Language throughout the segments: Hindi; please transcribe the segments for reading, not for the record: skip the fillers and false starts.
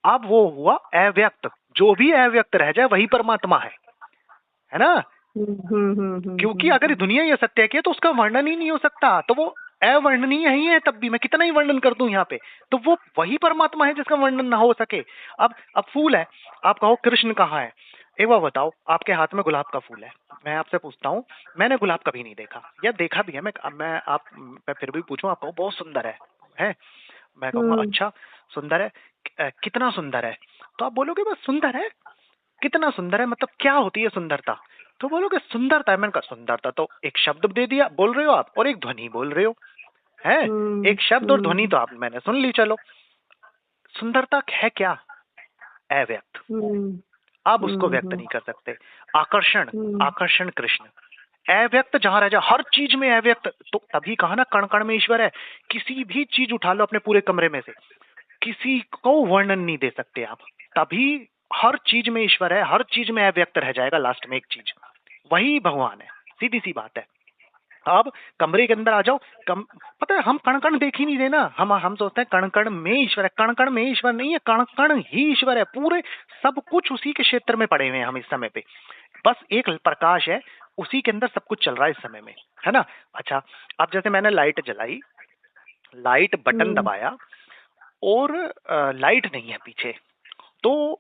अब वो हुआ अव्यक्त, जो भी अव्यक्त रह जाए वही परमात्मा है ना। क्योंकि अगर दुनिया ये सत्य की है तो उसका वर्णन ही नहीं हो सकता, तो वो अवर्णनीय ही है। तब भी मैं कितना ही वर्णन कर दूं यहाँ पे, तो वो वही परमात्मा है जिसका वर्णन ना हो सके। अब फूल है, आप कहो कृष्ण कहाँ है। एक बार बताओ, आपके हाथ में गुलाब का फूल है, मैं आपसे पूछता हूँ, मैंने गुलाब कभी नहीं देखा, या देखा भी है मैं फिर भी पूछूं, आप कहो बहुत सुंदर है, मैं कहूंगा अच्छा सुंदर है, कितना सुंदर है, तो आप बोलोगे बस सुंदर है। कितना सुंदर है मतलब क्या होती है सुंदरता, तो बोलोगे सुंदरता है। मैंने कहा सुंदरता तो एक शब्द दे दिया, बोल रहे हो आप, और एक ध्वनि बोल रहे हो, है एक शब्द और ध्वनि तो आप मैंने सुन ली। चलो, सुंदरता है क्या, अव्यक्त, आप उसको व्यक्त नहीं कर सकते। आकर्षण, आकर्षण कृष्ण, अव्यक्त जहां रह जाए, हर चीज में अव्यक्त, तो तभी कहा ना कण कण में ईश्वर है। किसी भी चीज उठा लो अपने पूरे कमरे में से, किसी को वर्णन नहीं दे सकते आप, तभी हर चीज में ईश्वर है, हर चीज में अव्यक्त रह जाएगा लास्ट में एक चीज, वही भगवान है। सीधी सी बात है। अब कमरे के अंदर आ जाओ, पता है हम कण कण देख ही नहीं रहे ना, हम सोचते हैं कण कण में ईश्वर है, कण कण में ईश्वर नहीं है, कण कण ही ईश्वर है। पूरे सब कुछ उसी के क्षेत्र में पड़े हुए हैं हम इस समय पे, बस एक प्रकाश है, उसी के अंदर सब कुछ चल रहा है इस समय में, है ना। अच्छा, अब जैसे मैंने लाइट जलाई, लाइट बटन दबाया, और लाइट नहीं है पीछे, तो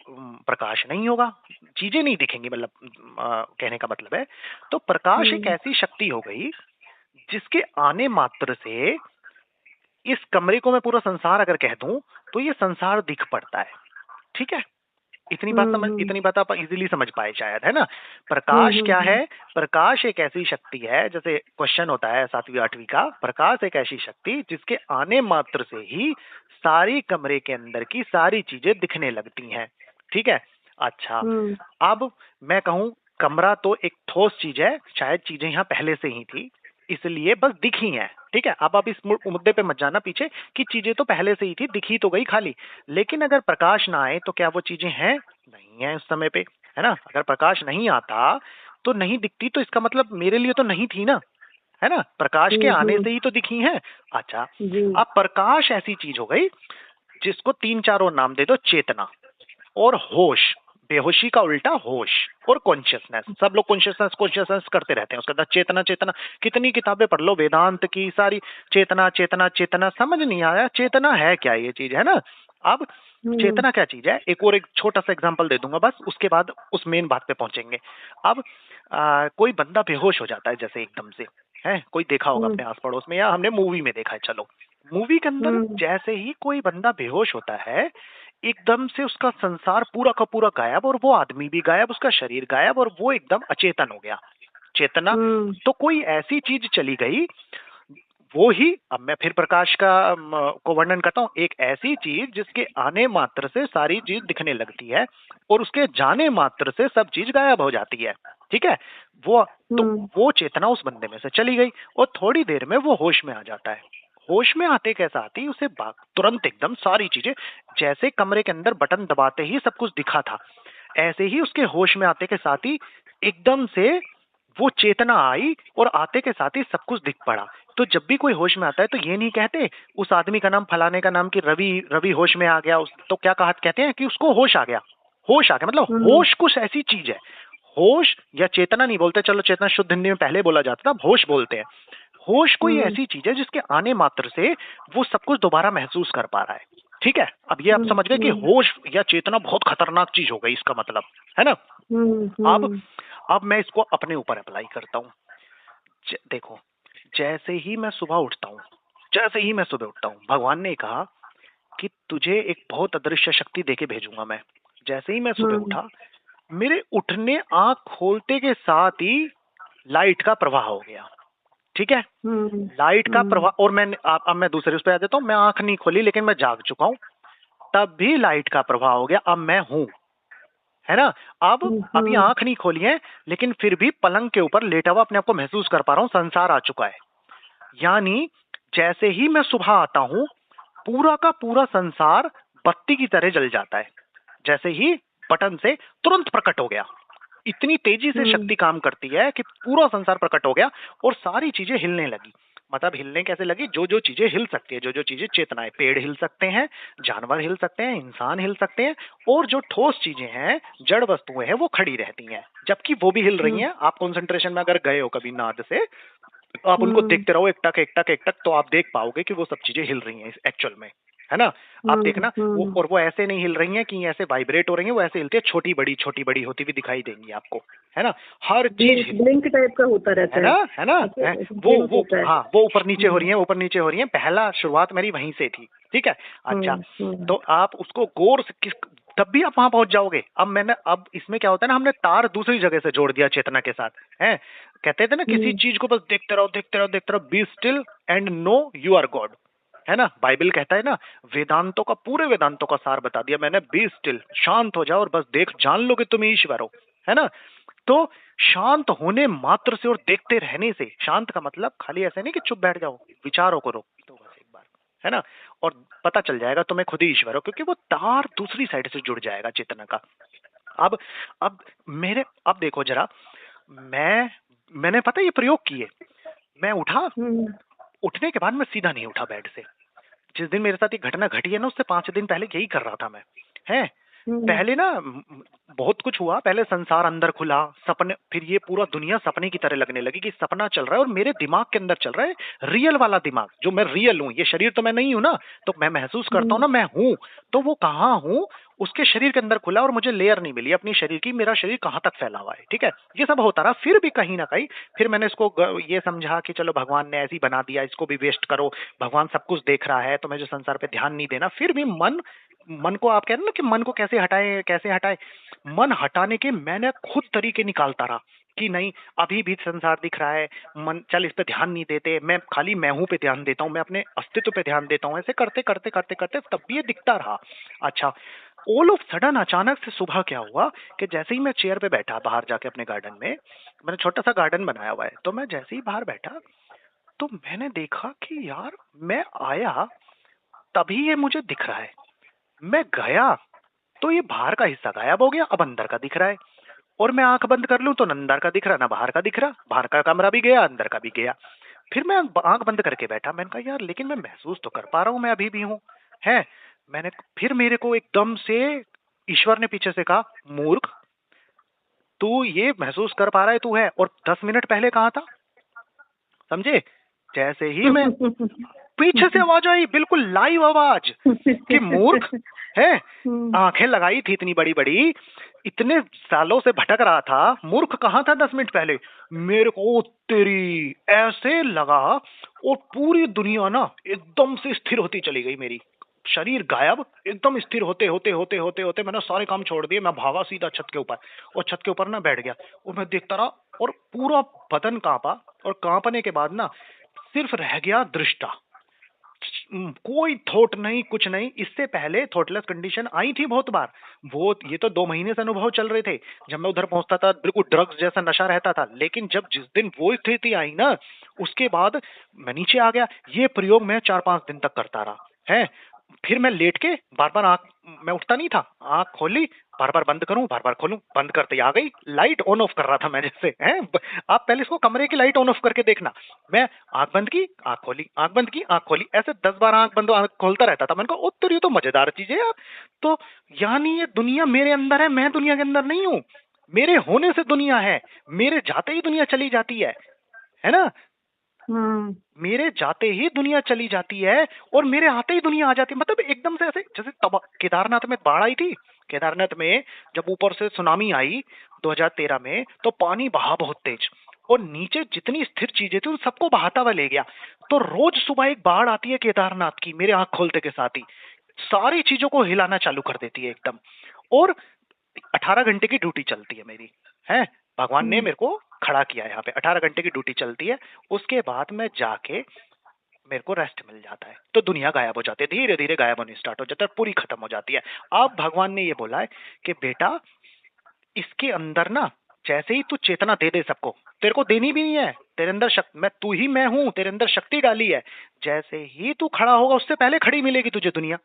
प्रकाश नहीं होगा, चीजें नहीं दिखेंगी, मतलब कहने का मतलब है। तो प्रकाश एक ऐसी शक्ति हो गई जिसके आने मात्र से इस कमरे को मैं पूरा संसार अगर कह दूं तो ये संसार दिख पड़ता है। ठीक है, इतनी बात आप इजीली समझ पाए शायद, है ना। प्रकाश क्या है, प्रकाश एक ऐसी शक्ति है, जैसे क्वेश्चन होता है 7वीं 8वीं का, प्रकाश एक ऐसी शक्ति जिसके आने मात्र से ही सारी कमरे के अंदर की सारी चीजें दिखने लगती हैं। ठीक है। अच्छा, अब मैं कहूं कमरा तो एक ठोस चीज है, शायद चीजें यहाँ पहले से ही थी इसलिए बस दिखी हैं। ठीक है, अब आप इस मुद्दे पे मत जाना पीछे कि चीजें तो पहले से ही थी, दिखी तो गई खाली, लेकिन अगर प्रकाश ना आए तो क्या वो चीजें हैं, नहीं है उस समय पे, है ना। अगर प्रकाश नहीं आता तो नहीं दिखती, तो इसका मतलब मेरे लिए तो नहीं थी ना, है ना, प्रकाश के आने से ही तो दिखी है। अच्छा, अब प्रकाश ऐसी चीज हो गई जिसको 3 4 और नाम दे दो, चेतना और होश, बेहोशी का उल्टा होश, और कॉन्शियसनेस। सब लोग कॉन्शियसनेस कॉन्शियसनेस करते रहते हैं, उसके बाद चेतना चेतना, कितनी किताबें पढ़ लो वेदांत की सारी, चेतना चेतना चेतना, समझ नहीं आया चेतना है क्या ये चीज, है ना। अब चेतना क्या चीज है, एक छोटा सा एग्जांपल दे दूंगा बस, उसके बाद उस मेन बात पे पहुंचेंगे। अब कोई बंदा बेहोश हो जाता है जैसे एकदम से, है कोई देखा होगा अपने आस पड़ोस में, या हमने मूवी में देखा है, चलो मूवी के अंदर जैसे ही कोई बंदा बेहोश होता है, एकदम से उसका संसार पूरा का पूरा गायब, और वो आदमी भी गायब, उसका शरीर गायब, और वो एकदम अचेतन हो गया। चेतना तो कोई ऐसी चीज चली गई, वो ही, अब मैं फिर प्रकाश का को वर्णन करता हूँ, एक ऐसी चीज जिसके आने मात्र से सारी चीज दिखने लगती है, और उसके जाने मात्र से सब चीज गायब हो जाती है। ठीक है, वो चेतना उस बंदे में से चली गई, और थोड़ी देर में वो होश में आ जाता है। होश में आते कैसा आती, उसे तुरंत एकदम सारी चीजें, जैसे कमरे के अंदर बटन दबाते ही सब कुछ दिखा था, ऐसे ही उसके होश में आते के साथ ही एकदम से वो चेतना आई, और आते के साथ ही सब कुछ दिख पड़ा। तो जब भी कोई होश में आता है तो ये नहीं कहते उस आदमी का नाम फलाने का नाम कि रवि, रवि होश में आ गया, तो क्या कहा कहते हैं कि उसको होश आ गया। होश आ गया मतलब होश कुछ ऐसी चीज है, होश या चेतना नहीं बोलते, चलो चेतना शुद्ध हिंदी में पहले बोला जाता था, होश बोलते हैं। होश कोई ऐसी चीज है जिसके आने मात्र से वो सब कुछ दोबारा महसूस कर पा रहा है। ठीक है, अब ये आप समझ गए कि होश या चेतना बहुत खतरनाक चीज हो गई, इसका मतलब, है ना। अब मैं इसको अपने ऊपर अप्लाई करता हूँ। देखो, जैसे ही मैं सुबह उठता हूँ, भगवान ने कहा कि तुझे एक बहुत अदृश्य शक्ति देके भेजूंगा मैं। जैसे ही मैं सुबह उठा, मेरे उठने आंख खोलते के साथ ही लाइट का प्रवाह हो गया। ठीक है, लाइट का प्रवाह, और अब मैं दूसरे उस पर आ जाता हूँ, मैं आंख नहीं खोली लेकिन मैं जाग चुका हूँ, तब भी लाइट का प्रवाह हो गया, अब मैं हूं, है ना। अब अभी आंख नहीं खोली है लेकिन फिर भी पलंग के ऊपर लेटा हुआ अपने आप को महसूस कर पा रहा हूं, संसार आ चुका है। यानी जैसे ही मैं सुबह आता हूं, पूरा का पूरा संसार बत्ती की तरह जल जाता है, जैसे ही बटन से तुरंत प्रकट हो गया। इतनी तेजी से शक्ति काम करती है कि पूरा संसार प्रकट हो गया और सारी चीजें हिलने लगी। मतलब हिलने कैसे लगी, जो जो चीजें हिल सकती है, जो जो चीजें चेतना है, पेड़ हिल सकते हैं, जानवर हिल सकते हैं, इंसान हिल सकते हैं, और जो ठोस चीजें हैं, जड़ वस्तुएं हैं, वो खड़ी रहती हैं, जबकि वो भी हिल रही हैं। आप कंसंट्रेशन में अगर गए हो कभी नाद से, आप उनको देखते रहो, एक टक एक टक एक टक, तो आप देख पाओगे कि वो सब चीजें हिल रही हैं एक्चुअल में, है ना। आप देखना वो, और वो ऐसे नहीं हिल रही हैं कि ऐसे वाइब्रेट हो रही हैं, वो ऐसे हिलती है, छोटी बड़ी होती हुई दिखाई देंगी आपको, है ना। हर चीज ब्लिंक टाइप का होता रहता है ना, है ना, है? वो हाँ, वो ऊपर नीचे हो रही है, ऊपर नीचे हो रही है। पहला शुरुआत मेरी वहीं से थी, ठीक है। अच्छा, तो आप उसको गौर से तब भी आप वहां पहुंच जाओगे। अब इसमें क्या होता है ना, हमने तार दूसरी जगह से जोड़ दिया चेतना के साथ, है। कहते थे ना, किसी चीज को बस देखते रहो देखते रहो देखते रहो, be still and know you are God, है ना। बाइबल कहता है ना, वेदांतों का, पूरे वेदांतों का सार बता दिया मैंने, बी स्टिल, शांत हो जाओ और बस देख जान लो कि तुम ईश्वर हो, है ना। तो शांत होने मात्र से और देखते रहने से, शांत का मतलब खाली ऐसे नहीं कि चुप बैठ जाओ, विचारों को रोक दो बस एक बार, है ना, और पता चल जाएगा तुम्हें खुद ही ईश्वर हो, क्योंकि वो तार दूसरी साइड से जुड़ जाएगा चेतना का। अब देखो जरा, मैंने पता ये प्रयोग किए। मैं उठा, उठने के बाद मैं सीधा नहीं उठा बेड से। जिस दिन मेरे साथ ये घटना घटी है ना, उससे 5 दिन पहले यही कर रहा था मैं, है। पहले ना बहुत कुछ हुआ, पहले संसार अंदर खुला, सपने, फिर ये पूरा दुनिया सपने की तरह लगने लगी कि सपना चल रहा है, और मेरे दिमाग के अंदर चल रहा है रियल वाला दिमाग, जो मैं रियल हूँ, ये शरीर तो मैं नहीं हूँ ना, तो मैं महसूस करता हूँ ना मैं हूँ, तो वो कहाँ हूँ, उसके शरीर के अंदर खुला, और मुझे लेयर नहीं मिली अपनी शरीर की, मेरा शरीर कहाँ तक फैला हुआ है, ठीक है। ये सब होता रहा, फिर भी कहीं ना कहीं फिर मैंने इसको ये समझा कि चलो भगवान ने ऐसे ही बना दिया, इसको भी वेस्ट करो, भगवान सब कुछ देख रहा है, तुम्हें जो संसार पे ध्यान नहीं देना। फिर भी मन को, आप कह रहे ना कि मन को कैसे हटाए कैसे हटाए, मन हटाने के मैंने खुद तरीके निकालता रहा कि नहीं, अभी भी संसार दिख रहा है, मन, चल इस पे ध्यान नहीं देते, मैं खाली मैं हूं पे ध्यान देता हूं, मैं अपने अस्तित्व पे ध्यान देता हूं, ऐसे करते करते करते करते तब भी ये दिखता रहा। अच्छा, ऑल ऑफ सडन अचानक से सुबह क्या हुआ कि जैसे ही मैं चेयर पे बैठा बाहर जाके अपने गार्डन में, मैंने छोटा सा गार्डन बनाया हुआ है, तो मैं जैसे ही बाहर बैठा तो मैंने देखा कि यार, मैं आया तभी ये मुझे दिख रहा है, मैं गया तो ये बाहर का हिस्सा गायब हो गया, अब अंदर का दिख रहा है, और मैं आंख बंद कर लूं तो न अंदर का दिख रहा ना बाहर का दिख रहा, बाहर का कमरा भी गया अंदर का भी गया। फिर मैं आंख बंद करके बैठा, मैंने कहा यार, लेकिन मैं महसूस तो कर पा रहा हूं, मैं अभी भी हूं, है। फिर मेरे को एकदम से ईश्वर ने पीछे से कहा, मूर्ख, तू ये महसूस कर पा रहा है तू है, और 10 मिनट पहले कहाँ था, समझे। जैसे ही मैं, पीछे से आवाज आई, बिल्कुल लाइव आवाज, कि मूर्ख है, आंखें लगाई थी इतनी बड़ी बड़ी, इतने सालों से भटक रहा था, मूर्ख कहाँ था 10 मिनट पहले। मेरे को तेरी ऐसे लगा, और पूरी दुनिया ना एकदम से स्थिर होती चली गई, मेरी शरीर गायब, एकदम स्थिर होते होते होते होते होते मैंने सारे काम छोड़ दिए, मैं भागा सीधा छत के ऊपर, और छत के ऊपर ना बैठ गया, और मैं देखता रहा, और पूरा बदन कांपा, और कांपने के बाद ना सिर्फ रह गया दृष्टा, कोई थॉट नहीं, कुछ नहीं। इससे पहले थॉटलेस कंडीशन आई थी बहुत बार, वो ये तो 2 महीने से अनुभव चल रहे थे, जब मैं उधर पहुंचता था बिल्कुल ड्रग्स जैसा नशा रहता था, लेकिन जब जिस दिन वो स्थिति आई ना, उसके बाद मैं नीचे आ गया। ये प्रयोग मैं 4-5 दिन तक करता रहा, है। फिर मैं लेट के बार बार आंख, मैं उठता नहीं था, आंख खोली, बार बार बंद करूं, बार बार खोलूं, बंद करते आ गई, लाइट ऑन ऑफ कर रहा था मैं जैसे, हैं। आप पहले इसको कमरे की लाइट ऑन ऑफ करके देखना, मैं आंख बंद की, आंख खोली, आंख बंद की, आंख खोली, ऐसे 10 बार आंख बंद आंख खोलता रहता था। मैंने कहा उत्तर, ये तो मजेदार चीज है यार। तो यानी ये दुनिया मेरे अंदर है, मैं दुनिया के अंदर नहीं हूँ, मेरे होने से दुनिया है, मेरे जाते ही दुनिया चली जाती है ना। मेरे जाते ही दुनिया चली जाती है, और मेरे आते ही दुनिया आ जाती है। मतलब एकदम से ऐसे, जैसे केदारनाथ में बाढ़ आई थी, केदारनाथ में जब ऊपर से सुनामी आई 2013 में, तो पानी बहा बहुत तेज, और नीचे जितनी स्थिर चीजें थी उन सबको बहाता हुआ ले गया। तो रोज सुबह एक बाढ़ आती है केदारनाथ की, मेरे आंख खोलते के साथ ही सारी चीजों को हिलाना चालू कर देती है एकदम। और 18 घंटे की ड्यूटी चलती है मेरी, है। भगवान ने मेरे को खड़ा किया यहाँ पे, 18 घंटे की ड्यूटी चलती है। उसके बाद मैं जाके, मेरे को रेस्ट मिल जाता है, तो दुनिया गायब हो जाती है, धीरे धीरे गायब होनी स्टार्ट हो जाता है, पूरी खत्म हो जाती है। अब भगवान ने ये बोला है कि बेटा, इसके अंदर ना, जैसे ही तू चेतना दे दे सबको, तेरे को देनी भी नहीं है, तेरे अंदर शक्ति, मैं तू ही मैं हूं, तेरे अंदर शक्ति डाली है, जैसे ही तू खड़ा होगा उससे पहले खड़ी मिलेगी तुझे दुनिया।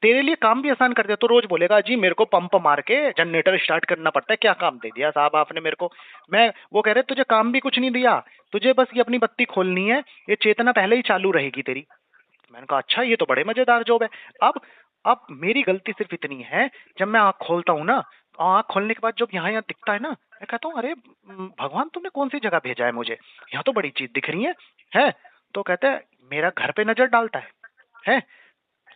तेरे लिए काम भी आसान कर दिया तो रोज बोलेगा जी मेरे को पंप मार के जनरेटर स्टार्ट करना पड़ता है, क्या काम दे दिया साहब आपने मेरे को। मैं वो कह रहे तुझे काम भी कुछ नहीं दिया, तुझे बस ये अपनी बत्ती खोलनी है, ये चेतना पहले ही चालू रहेगी तेरी। मैंने कहा अच्छा ये तो बड़े मजेदार जॉब है। अब मेरी गलती सिर्फ इतनी है, जब मैं आँख खोलता हूँ ना, आँख खोलने के बाद जब यहाँ यहाँ दिखता है ना, मैं कहता हूँ अरे भगवान तुमने कौन सी जगह भेजा है मुझे, यहाँ तो बड़ी चीज दिख रही है। तो कहते हैं मेरा घर पे नजर डालता है।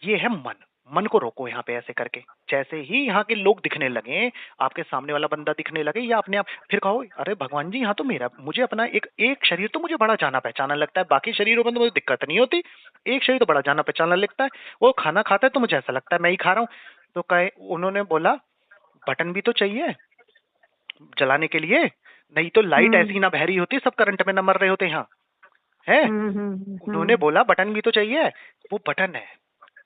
ये है मन। मन को रोको यहाँ पे ऐसे करके, जैसे ही यहाँ के लोग दिखने लगे, आपके सामने वाला बंदा दिखने लगे या अपने आप, फिर कहो अरे भगवान जी यहाँ तो मेरा, मुझे अपना एक एक शरीर तो मुझे बड़ा जाना पहचाना लगता है, बाकी शरीरों में तो मुझे दिक्कत नहीं होती, एक शरीर तो बड़ा जाना पहचाना लगता है। वो खाना खाता है तो मुझे ऐसा लगता है मैं ही खा रहा हूँ। तो कहे, उन्होंने बोला बटन भी तो चाहिए जलाने के लिए, नहीं तो लाइट ऐसी ना बहरी होती, सब करंट में न मर रहे होते यहाँ है। उन्होंने बोला बटन भी तो चाहिए, वो बटन है,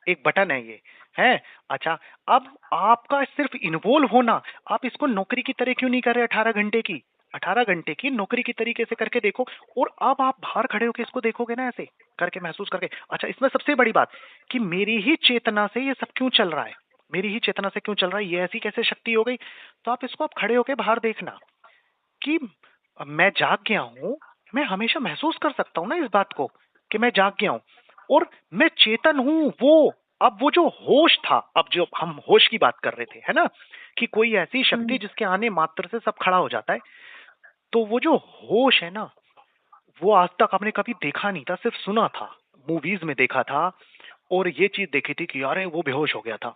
एक बटन है ये है। अच्छा, अब आपका सिर्फ इन्वॉल्व होना, आप इसको नौकरी की तरह क्यों नहीं कर रहे 18 घंटे की, 18 घंटे की नौकरी की तरीके से करके देखो। और अब आप बाहर खड़े होकर इसको देखोगे ना ऐसे करके महसूस करके, अच्छा इसमें सबसे बड़ी बात कि मेरी ही चेतना से ये सब क्यों चल रहा है, मेरी ही चेतना से क्यों चल रहा है, ये ऐसी कैसे शक्ति हो गई। तो आप इसको आप खड़े होकर बाहर देखना कि मैं जाग गया हूं, मैं हमेशा महसूस कर सकता हूं ना इस बात को कि मैं जाग गया हूं और मैं चेतन हूं। वो अब वो जो होश था, अब जो हम होश की बात कर रहे थे है ना, कि कोई ऐसी शक्ति जिसके आने मात्र से सब खड़ा हो जाता है, तो वो जो होश है ना, वो आज तक आपने कभी देखा नहीं था, सिर्फ सुना था, मूवीज में देखा था और ये चीज देखी थी कि यार वो बेहोश हो गया था,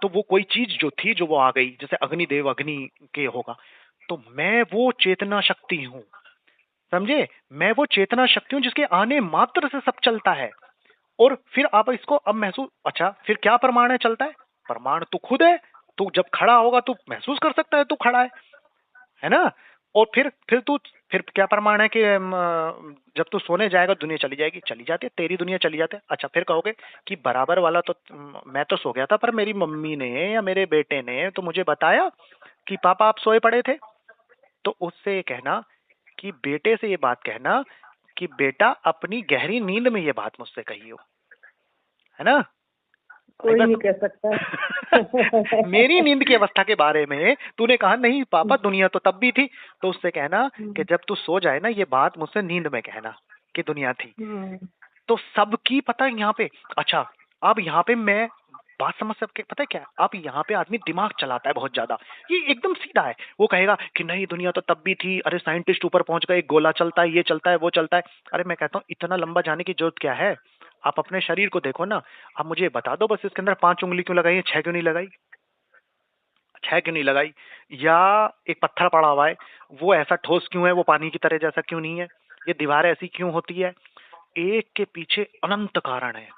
तो वो कोई चीज जो थी जो वो आ गई, जैसे अग्निदेव अग्नि के होगा। तो मैं वो चेतना शक्ति हूं, समझे, मैं वो चेतना शक्ति हूं जिसके आने मात्र से सब चलता है। और फिर आप इसको अब महसूस, अच्छा फिर क्या प्रमाण है चलता है, प्रमाण तू खुद है, तू जब खड़ा होगा तू महसूस कर सकता है तू खड़ा है ना। और फिर क्या प्रमाण है कि जब तू सोने जाएगा दुनिया चली जाएगी, चली जाती है, तेरी दुनिया चली जाती है। अच्छा फिर कहोगे कि बराबर वाला तो मैं तो सो गया था पर मेरी मम्मी ने या मेरे बेटे ने तो मुझे बताया कि पापा आप सोए पड़े थे। तो उससे ये कहना कि बेटे से ये बात कहना कि बेटा अपनी गहरी नींद में ये बात मुझसे कही हो, है ना। कोई नहीं कह सकता। मेरी नींद की अवस्था के बारे में तूने कहा नहीं पापा दुनिया तो तब भी थी, तो उससे कहना कि जब तू सो जाए ना ये बात मुझसे नींद में कहना कि दुनिया थी। तो सबकी पता है यहाँ पे। अच्छा अब यहाँ पे मैं बात समझ सकते, पता है क्या, अब यहाँ पे आदमी दिमाग चलाता है बहुत ज्यादा, ये एकदम सीधा है, वो कहेगा कि नहीं दुनिया तो तब भी थी, अरे साइंटिस्ट ऊपर पहुंच गए, गोला चलता है, ये चलता है, वो चलता है। अरे मैं कहता हूँ इतना लंबा जाने की जरूरत क्या है, आप अपने शरीर को देखो ना, आप मुझे बता दो बस इसके अंदर 5 उंगली क्यों लगाई है, 6 क्यों नहीं लगाई, 6 क्यों नहीं लगाई, या एक पत्थर पड़ा हुआ है वो ऐसा ठोस क्यों है, वो पानी की तरह जैसा क्यों नहीं है, ये दीवार ऐसी क्यों होती है, एक के पीछे अनंत कारण है,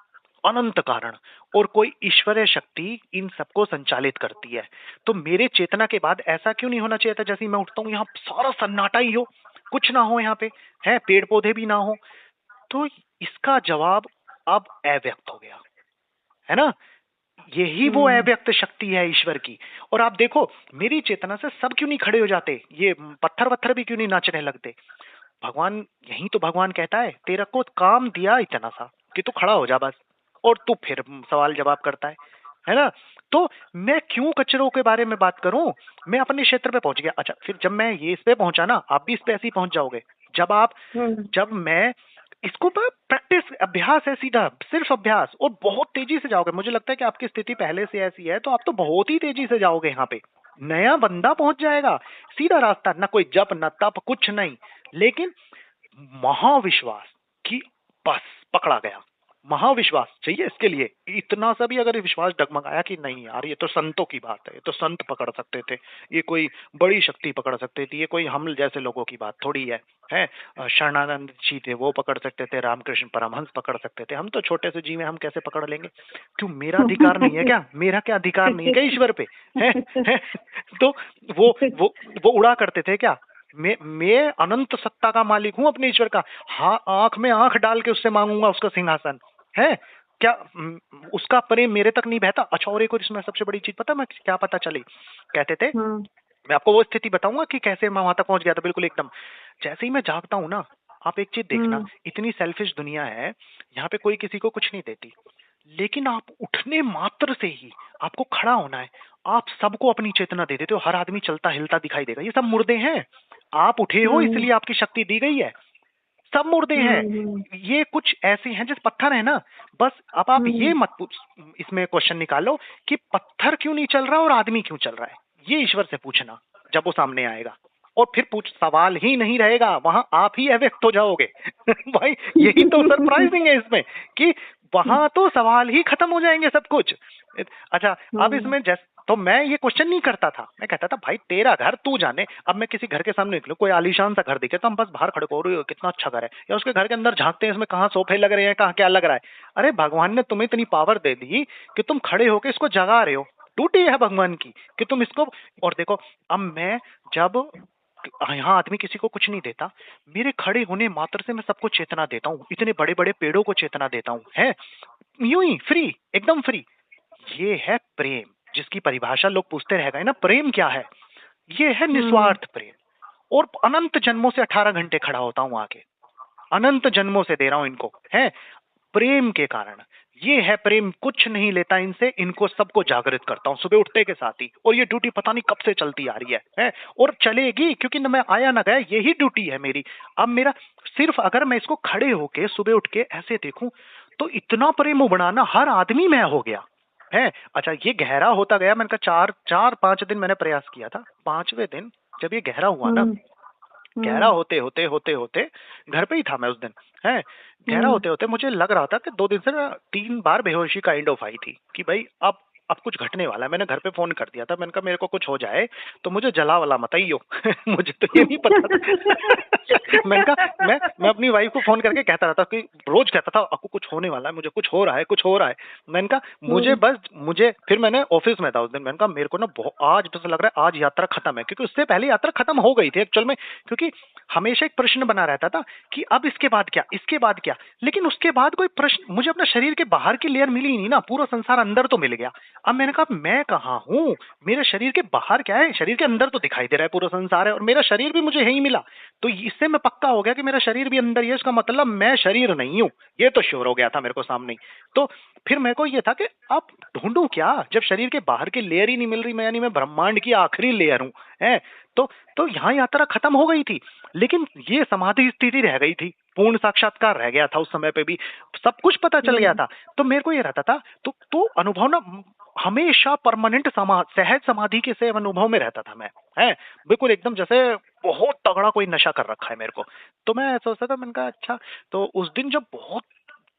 अनंत कारण, और कोई ईश्वरीय शक्ति इन सबको संचालित करती है। तो मेरे चेतना के बाद ऐसा क्यों नहीं होना चाहिए था, जैसे ही मैं उठता हूँ यहाँ सारा सन्नाटा ही हो, कुछ ना हो यहाँ पे, है पेड़ पौधे भी ना हो। तो इसका जवाब अब अव्यक्त हो गया, है ना। यही वो अव्यक्त शक्ति है ईश्वर की। और आप देखो मेरी चेतना से सब क्यों नहीं खड़े हो जाते, ये पत्थर वत्थर भी क्यों नहीं नाचने लगते। भगवान, यही तो भगवान कहता है तेरा को काम दिया इतना सा कि तू खड़ा हो जा बस, और तू फिर सवाल जवाब करता है ना। तो मैं क्यों कचरों के बारे में बात करूं, मैं अपने क्षेत्र पे पहुंच गया। अच्छा फिर जब मैं ये इस पे पहुंचा ना, आप भी इस पे ऐसे ही पहुंच जाओगे। जब मैं इसको प्रैक्टिस, अभ्यास है सीधा, सिर्फ अभ्यास, और बहुत तेजी से जाओगे। मुझे लगता है कि आपकी स्थिति पहले से ऐसी है तो आप तो बहुत ही तेजी से जाओगे यहाँ पे, नया बंदा पहुंच जाएगा, सीधा रास्ता, ना कोई जप ना तप कुछ नहीं, लेकिन महाविश्वास कि बस पकड़ा गया। महाविश्वास चाहिए इसके लिए, इतना सा भी अगर विश्वास डगमगाया कि नहीं यार ये तो संतों की बात है, ये तो संत पकड़ सकते थे, ये कोई बड़ी शक्ति पकड़ सकते थे, ये कोई हम जैसे लोगों की बात थोड़ी है। शरणानंद जी थे वो पकड़ सकते थे, रामकृष्ण परमहंस पकड़ सकते थे, हम तो छोटे से जीव हैं, हम कैसे पकड़ लेंगे। क्यों, मेरा अधिकार नहीं है क्या, मेरा क्या अधिकार नहीं है क्या ईश्वर पे, है? तो वो उड़ा करते थे क्या, मैं अनंत सत्ता का मालिक हूं अपने ईश्वर का, हाँ आंख में आंख डाल के उससे मांगूंगा उसका सिंहासन है क्या, उसका प्रेम मेरे तक नहीं बहता। अच्छा और एक और इसमें सबसे बड़ी चीज पता मैं क्या पता चली, कहते थे, मैं आपको वो स्थिति बताऊंगा कि कैसे मैं वहां तक पहुंच गया था, बिल्कुल एकदम जैसे ही मैं जागता हूं ना, आप एक चीज देखना, इतनी सेल्फिश दुनिया है, यहाँ पे कोई किसी को कुछ नहीं देती, लेकिन आप उठने मात्र से ही आपको खड़ा होना है, आप सबको अपनी चेतना दे देते हो, हर आदमी चलता हिलता दिखाई देगा, ये सब मुर्दे हैं। आप उठे हो इसलिए आपकी शक्ति दी गई है, सब मुर्दे हैं। ये कुछ ऐसे हैं जैसे पत्थर है ना, बस अब आप ये मत इसमें क्वेश्चन निकालो कि पत्थर क्यों नहीं चल रहा और आदमी क्यों चल रहा है, ये ईश्वर से पूछना जब वो सामने आएगा। और फिर सवाल ही नहीं रहेगा, वहां आप ही अव्यक्त हो जाओगे। भाई यही तो सरप्राइजिंग है इसमें कि वहां तो सवाल ही खत्म हो जाएंगे सब कुछ। अच्छा, अब इसमें तो मैं ये क्वेश्चन नहीं करता था, मैं कहता था भाई तेरा घर तू जाने। अब मैं किसी घर के सामने निकलूं, कोई आलीशान सा घर दिखे तो हम बस बाहर खड़े हो रहे हो कितना अच्छा घर है, या उसके घर के अंदर झांकते हैं इसमें कहाँ सोफे लग रहे हैं, कहाँ क्या लग रहा है। अरे भगवान ने तुम्हें इतनी पावर दे दी कि तुम खड़े होकर इसको जगा रहे हो, टूटी है भगवान की कि तुम इसको। और देखो अब मैं जब यहाँ आदमी किसी को कुछ नहीं देता, मेरे खड़े होने मात्र से मैं सबको चेतना देता हूँ, इतने बड़े बड़े पेड़ों को चेतना देता हूँ, है यूं ही फ्री, एकदम फ्री। ये है प्रेम, जिसकी परिभाषा लोग पूछते रह गए ना, प्रेम क्या है? ये है निस्वार्थ प्रेम। और अनंत जन्मों से 18 घंटे खड़ा होता हूं आके, अनंत जन्मों से दे रहा हूं इनको, है प्रेम के कारण। ये है प्रेम, कुछ नहीं लेता इनसे, इनको सबको जागृत करता हूं सुबह उठते के साथ ही। और ये ड्यूटी पता नहीं कब से चलती आ रही है और चलेगी, क्योंकि न मैं आया ना गया, यही ड्यूटी है मेरी। अब मेरा सिर्फ अगर मैं इसको खड़े होके सुबह उठ के ऐसे देखूं तो इतना प्रेम उबड़ाना, हर आदमी मैं हो गया है। अच्छा, ये गहरा होता गया, मैंने कहा 4-5 दिन मैंने प्रयास किया था। 5वें दिन जब ये गहरा हुआ ना, गहरा होते होते होते होते घर पे ही था मैं उस दिन, है गहरा होते होते मुझे लग रहा था कि 2 दिन से ना 3 बार बेहोशी काइंड ऑफ आई थी कि भाई अब कुछ घटने वाला है। मैंने घर पे फोन कर दिया था, मैंने कहा मेरे को कुछ हो जाए तो मुझे जला वाला मत आइयो। मुझे तो ये नहीं पता था। मैंने कहा मैं अपनी वाइफ को फोन करके कहता रहता कि रोज कहता था आपको कुछ होने वाला है, मुझे कुछ हो रहा है, कुछ हो रहा है। मैंने कहा मुझे फिर मैंने ऑफिस में था उस दिन, मैंने कहा मेरे को ना आज बस लग रहा है आज यात्रा खत्म है, क्योंकि उससे पहले यात्रा खत्म हो गई थी एक्चुअल में। क्योंकि हमेशा एक प्रश्न बना रहता था कि अब इसके बाद क्या, इसके बाद क्या। लेकिन उसके बाद कोई प्रश्न, मुझे अपना शरीर के बाहर की लेयर मिली ही नहीं ना, पूरा संसार अंदर तो मिल गया। अब मैंने कहा मैं कहाँ हूँ, मेरे शरीर के बाहर क्या है, शरीर के अंदर तो दिखाई दे रहा है पूरा संसार है, और मेरा शरीर भी मुझे यही मिला। तो इससे मैं पक्का हो गया कि मेरा शरीर भी अंदर ही है, इसका मतलब मैं शरीर नहीं हूँ। ये तो श्योर हो गया था मेरे को सामने ही। तो फिर मेरे को ये था कि अब ढूंढूं क्या, जब शरीर के बाहर की लेयर ही नहीं मिल रही, मैं यानी मैं ब्रह्मांड की आखिरी लेयर हूँ, है तो यहाँ यात्रा खत्म हो गई थी, लेकिन ये समाधि स्थिति रह गई थी, पूर्ण साक्षात्कार रह गया था उस समय पे भी, सब कुछ पता चल गया था। तो मेरे को ये रहता था तो अनुभव ना हमेशा परमानेंट सहज समाधि के से अनुभव में रहता था मैं, है बिल्कुल एकदम जैसे बहुत तगड़ा कोई नशा कर रखा है मेरे को। तो मैं सोचता था, मैंने कहा अच्छा, तो उस दिन जब बहुत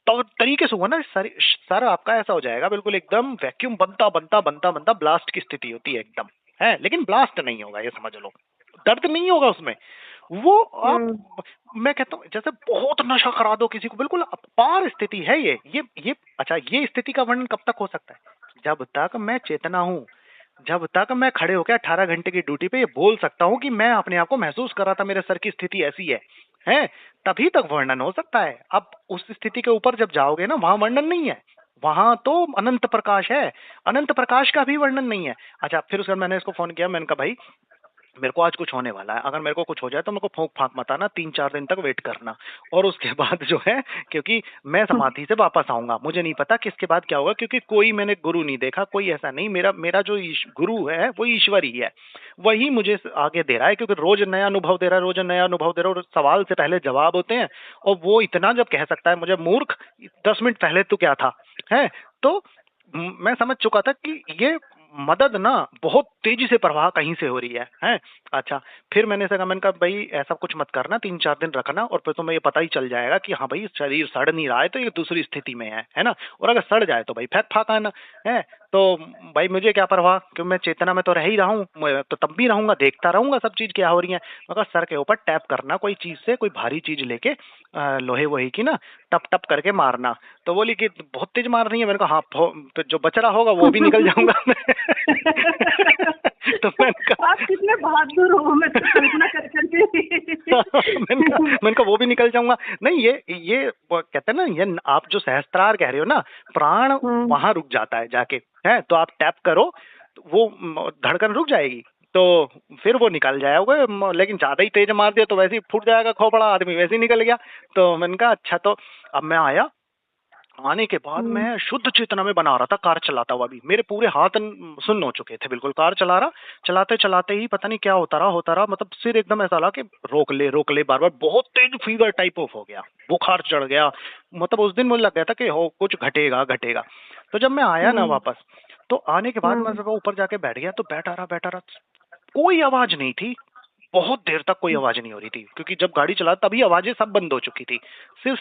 तरीके से हुआ ना, सर आपका ऐसा हो जाएगा बिल्कुल एकदम वैक्यूम बनता बनता बनता बनता ब्लास्ट की स्थिति होती है एकदम, है लेकिन ब्लास्ट नहीं होगा, ये समझ लो, दर्द नहीं होगा उसमें। वो आप मैं कहता हूँ जैसे बहुत नशा करा दो किसी को, बिल्कुल अपार स्थिति है ये। अच्छा, ये स्थिति का वर्णन कब तक हो सकता है? जब तक मैं चेतना हूँ, जब तक मैं खड़े होकर 18 घंटे की ड्यूटी पे ये बोल सकता हूँ कि मैं अपने आप को महसूस कर रहा था, मेरे सर की स्थिति ऐसी है तभी तक वर्णन हो सकता है। अब उस स्थिति के ऊपर जब जाओगे ना, वहां वर्णन नहीं है, वहां तो अनंत प्रकाश है, अनंत प्रकाश का भी वर्णन नहीं है। अच्छा, फिर उसके बाद मैंने इसको फोन किया, मैंने कहा भाई मेरे को आज कुछ होने वाला है, अगर मेरे को कुछ हो जाए तो मेरे को फूंक फांक मत आना, 3-4 दिन तक वेट करना, और उसके बाद जो है, क्योंकि मैं समाधि से वापस आऊंगा, मुझे नहीं पता किसके बाद क्या होगा, क्योंकि कोई मैंने गुरु नहीं देखा, कोई ऐसा नहीं, मेरा जो गुरु है वो ईश्वर ही है, वही मुझे आगे दे रहा है, क्योंकि रोज नया अनुभव दे रहा है, रोज नया अनुभव दे रहा है, और सवाल से पहले जवाब होते हैं। और वो इतना जब कह सकता है मुझे मूर्ख, 10 मिनट पहले तू क्या था, है तो मैं समझ चुका था कि ये मदद ना बहुत तेजी से प्रवाह कहीं से हो रही है। अच्छा, फिर मैंने कहा, मैंने कहा भाई ऐसा कुछ मत करना, 3-4 दिन रखना, और फिर तुम्हें ये पता ही चल जाएगा कि हाँ भाई शरीर सड़ नहीं रहा है तो ये दूसरी स्थिति में है ना, और अगर सड़ जाए तो भाई फेंक फाक आना है। तो भाई मुझे क्या परवाह, क्योंकि मैं चेतना में तो रह ही रहा हूँ, मैं तो तब भी रहूंगा, देखता रहूंगा सब चीज क्या हो रही है। मगर सर के ऊपर टैप करना कोई चीज से, कोई भारी चीज लेके लोहे वही की ना, टप टप करके मारना। तो बोली कि बहुत तेज मार रही है, मैंने कहा हाँ, तो जो बच रहा होगा वो भी निकल जाऊंगा। तो आप कितने बहादुर हो, मैं तो कल्पना कर करके मैंने कहा वो भी निकल जाऊंगा। नहीं, ये वो कहते हैं ना, ये आप जो सहस्त्रार कह रहे हो ना, प्राण वहां रुक जाता है जाके, है तो आप टैप करो तो वो धड़कन रुक जाएगी, तो फिर वो निकल जाएगा। लेकिन ज्यादा ही तेज मार दिया तो वैसे ही फूट जाएगा खोपड़ा, आदमी वैसे ही निकल गया। तो मैंने कहा अच्छा, तो अब मैं आया, आने के बाद मैं शुद्ध चेतना में बना रहा था, कार चलाता हुआ भी, मेरे पूरे हाथ सुन्न हो चुके थे बिल्कुल, कार चला रहा, चलाते चलाते ही पता नहीं क्या होता रहा, मतलब सिर एकदम ऐसा लगा कि रोक ले बार बार, बहुत तेज फीवर टाइप ऑफ हो गया, बुखार चढ़ गया, मतलब उस दिन मुझे लग गया था कि हो कुछ घटेगा घटेगा। तो जब मैं आया ना वापस, तो आने के बाद मैं जब ऊपर जाके बैठ गया, तो बैठा रहा, कोई आवाज नहीं थी, बहुत देर तक कोई आवाज नहीं हो रही थी, क्योंकि जब गाड़ी चला तभी आवाजें सब बंद हो चुकी थी, सिर्फ